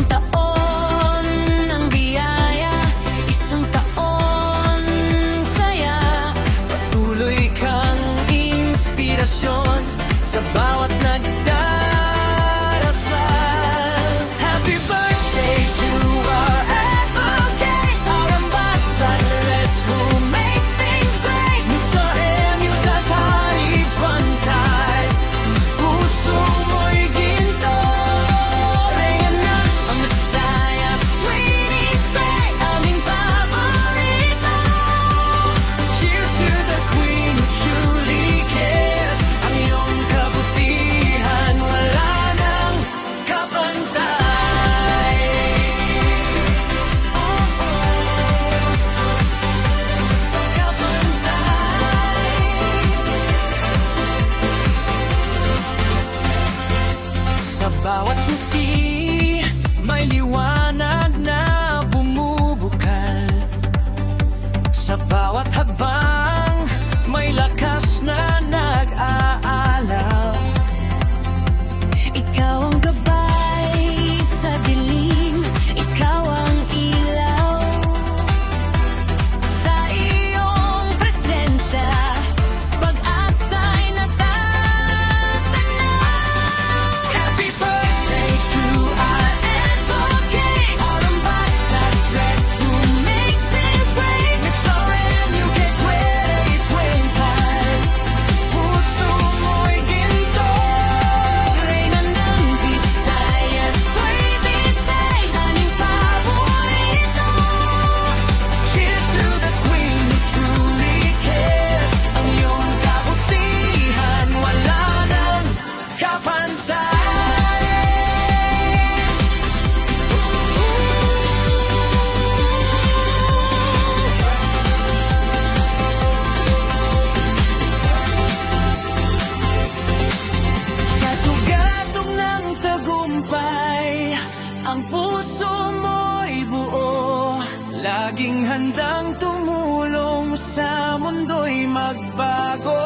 taon ng biyaya, isang taon saya. Patuloy kang inspirasyon sa bawat nagdarasal. Happy birthday to our advocate, our ambassadors who makes things great. Mr. M.U. Datari Twantay, puso mo'y ginto. Reyna, ang Messiah's sweetie say, aming paborito. Cheers to the Queen who truly cares. Ang iyong kabutihan, wala nang kapantay. Sa bawat ngiti, may liwanag na bumubukal. Sa bawat hakbang, may lakas na nag-aalaw. Ikaw ang gabay sa dilim, ikaw ang ilaw. Sa iyong presensya, pag-asa'y natatanaw. Happy birthday to our advocate, our ambassadors who makes things great. Mr. M.U. get 2025, puso mo'y ginto. Reyna ng Visayas, tuwa'y bisay, aming paborito. Cheers to the Queen who truly cares. Ang iyong kabutihan, wala nang kapantay. Sa tugatog ng tagumpay, ang puso mo'y buo. Laging handang tumulong sa mundo'y magbago.